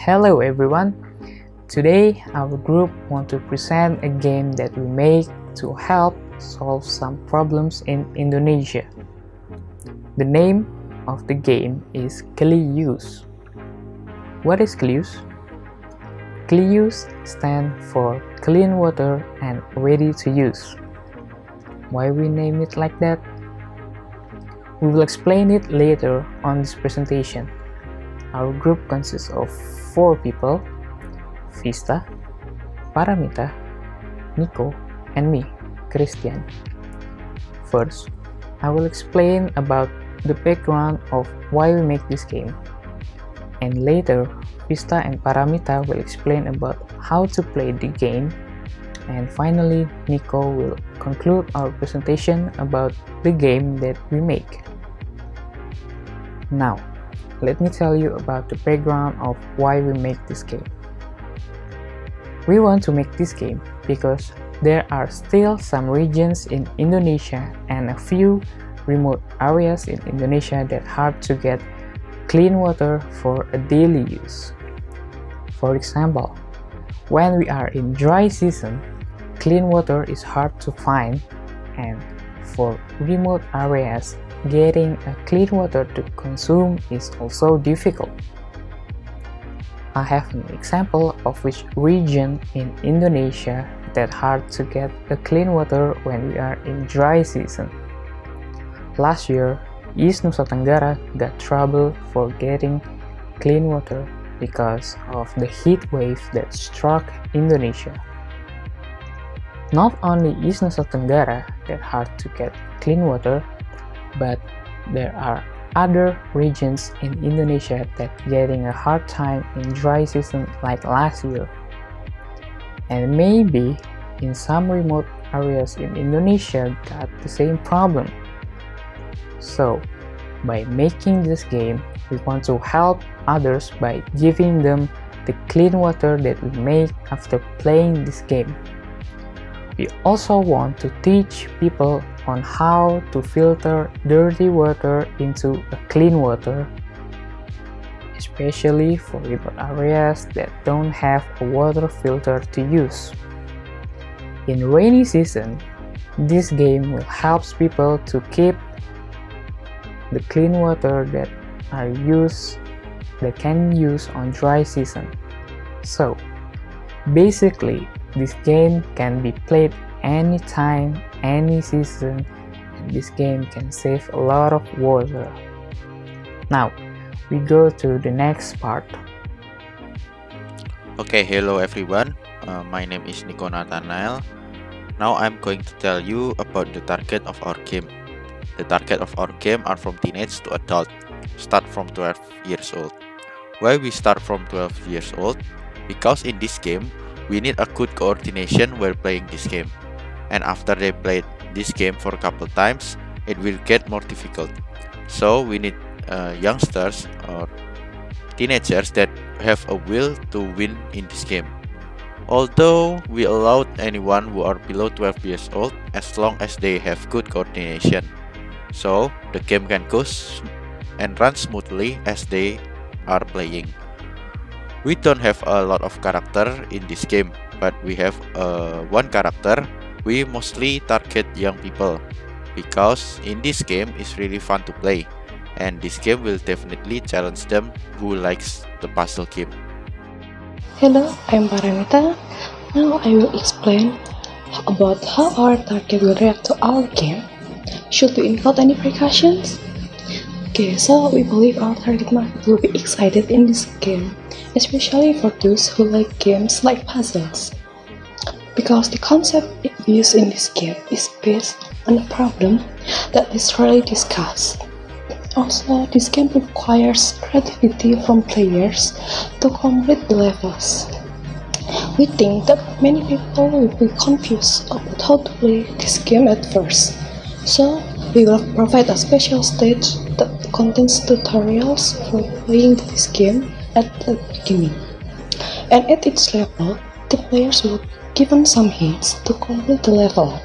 Hello everyone. Today our group want to present a game that we make to help solve some problems in Indonesia. The name of the game is Kliyus. What is Kliyus? Kliyus stands for clean water and ready to use. Why we name it like that? We will explain it later on this presentation. Our group consists of 4 people: Vista, Paramita, Nico, and me, Christian. First, I will explain about the background of why we make this game, and later Vista and Paramita will explain about how to play the game, and finally Nico will conclude our presentation about the game that we make. Now, let me tell you about the background of why we make this game. We want to make this game because there are still some regions in Indonesia and a few remote areas in Indonesia that hard to get clean water for a daily use. For example, when we are in dry season, clean water is hard to find, and for remote areas, getting a clean water to consume is also difficult. I have an example of which region in Indonesia that hard to get a clean water when we are in dry season. Last year, East Nusa Tenggara got trouble for getting clean water because of the heat wave that struck Indonesia. Not only East Nusa Tenggara that hard to get clean water, but there are other regions in Indonesia that getting a hard time in dry season like last year. And maybe in some remote areas in Indonesia got the same problem. So, by making this game, we want to help others by giving them the clean water that we make after playing this game. We also want to teach people on how to filter dirty water into a clean water, especially for remote areas that don't have a water filter to use. In rainy season, this game will help people to keep the clean water that can use on dry season. So, basically, this game can be played anytime, any season, and this game can save a lot of water. Now, we go to the next part. Okay, hello everyone. My name is Nico Nathanael. Now I'm going to tell you about the target of our game. The target of our game are from teenage to adult, start from 12 years old. Why we start from 12 years old? Because in this game, we need a good coordination while playing this game. And after they played this game for a couple times, it will get more difficult. So we need youngsters or teenagers that have a will to win in this game. Although we allowed anyone who are below 12 years old as long as they have good coordination. So the game can go and run smoothly as they are playing. We don't have a lot of character in this game, but we have one character. We mostly target young people because in this game it's really fun to play, and this game will definitely challenge them who likes the puzzle game. Hello, I'm Paramita. Now I will explain about how our target will react to our game. Should we include any precautions? Okay, so we believe our target market will be excited in this game, especially for those who like games like puzzles. Because the concept used in this game is based on a problem that is rarely discussed. Also, this game requires creativity from players to complete the levels. We think that many people will be confused about how to play this game at first. So, we will provide a special stage that contains tutorials for playing this game at the beginning. And at each level, the players will be given some hints to complete the level.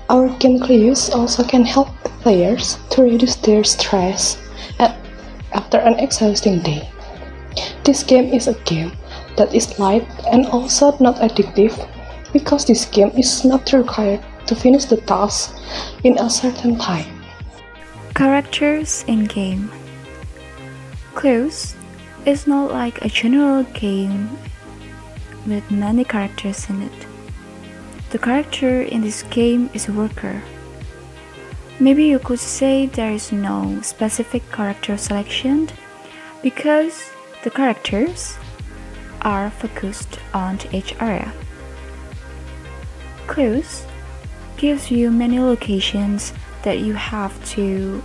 Our game clues also can help the players to reduce their stress after an exhausting day. This game is a game that is light and also not addictive because this game is not required to finish the task in a certain time. Characters in game. Clues is not like a general game with many characters in it. The character in this game is a worker. Maybe you could say there is no specific character selection because the characters are focused on each area. Clues gives you many locations that you have to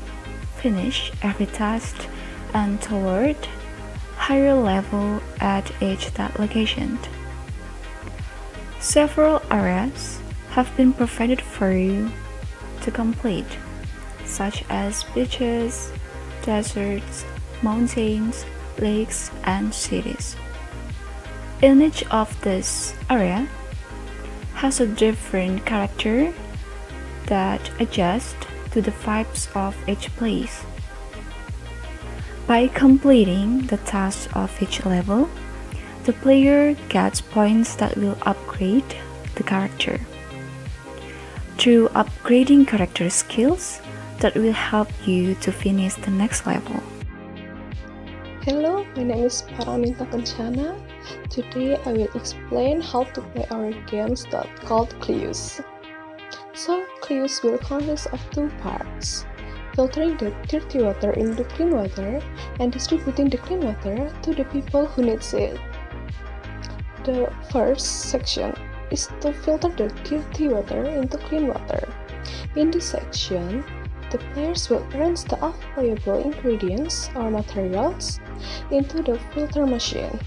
finish every task and toward higher level at each that location. Several areas have been provided for you to complete, such as beaches, deserts, mountains, lakes, and cities. In each of this area has a different character that adjusts to the vibes of each place. By completing the tasks of each level, the player gets points that will upgrade the character. Through upgrading character skills that will help you to finish the next level. Hello, my name is Paramita Kencana. Today I will explain how to play our games that called Clues. So, Clues will consist of two parts: filtering the dirty water into clean water and distributing the clean water to the people who needs it. The first section is to filter the dirty water into clean water. In this section, the players will arrange the available ingredients or materials into the filter machine.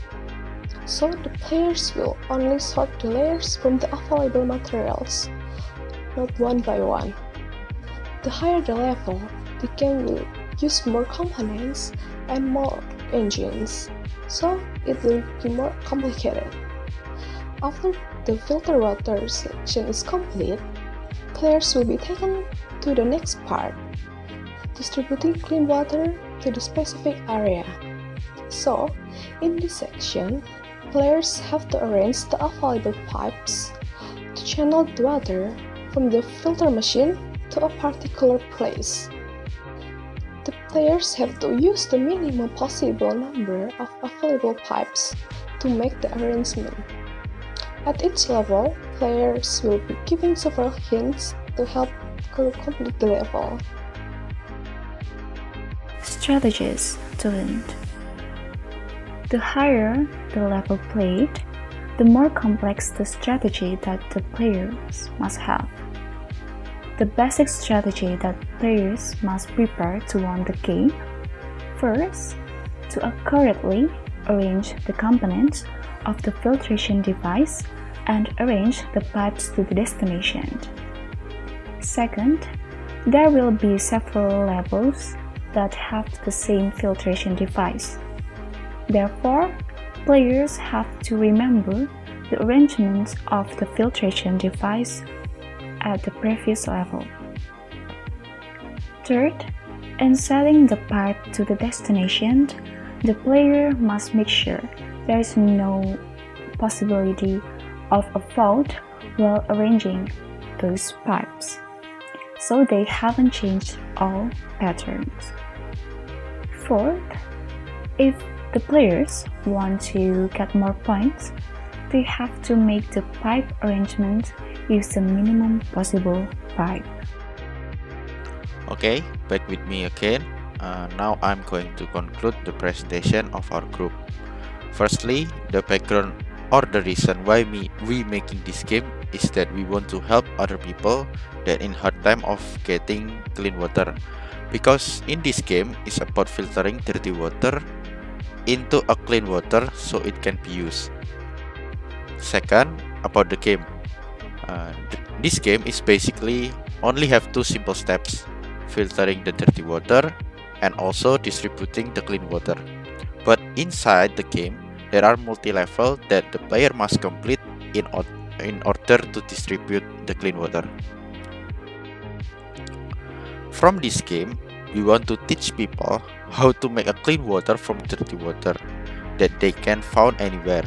So the players will only sort the layers from the available materials, not one by one. The higher the level, the game will use more components and more engines, so it will be more complicated. After the filter water section is complete, players will be taken to the next part, distributing clean water to the specific area. So, in this section, players have to arrange the available pipes to channel the water from the filter machine to a particular place. The players have to use the minimum possible number of available pipes to make the arrangement. At each level, players will be given several hints to help complete the level. Strategies to win. The higher the level played, the more complex the strategy that the players must have. The basic strategy that players must prepare to win the game: first, to accurately arrange the components of the filtration device and arrange the pipes to the destination. Second, there will be several levels that have the same filtration device. Therefore, players have to remember the arrangement of the filtration device at the previous level. Third, in setting the pipe to the destination, the player must make sure there is no possibility of a fault while arranging those pipes, so they haven't changed all patterns. Fourth, if the players want to get more points, they have to make the pipe arrangement use the minimum possible pipe. Okay, back with me again. Now I'm going to conclude the presentation of our group. Firstly, the background or the reason why we making this game is that we want to help other people that in hard time of getting clean water, because in this game is about filtering dirty water into a clean water so it can be used. Second, about the game. This game is basically only have two simple steps: filtering the dirty water and also distributing the clean water. But inside the game, there are multi-level that the player must complete in order to distribute the clean water. From this game, we want to teach people how to make a clean water from dirty water. that they can found anywhere.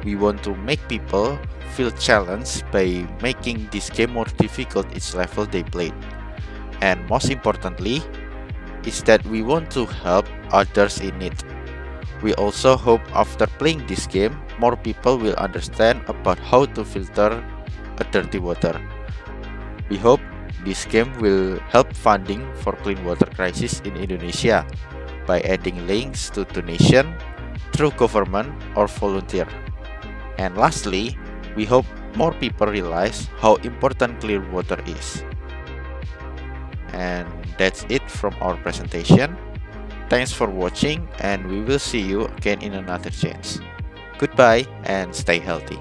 We want to make people feel challenged by making this game more difficult each level they played. And most importantly, is that we want to help others in need. We also hope after playing this game, more people will understand about how to filter a dirty water. We hope this game will help funding for clean water crisis in Indonesia by adding links to donation through government or volunteer. And lastly, we hope more people realize how important clean water is. And that's it from our presentation. Thanks for watching, and we will see you again in another chance. Goodbye and stay healthy.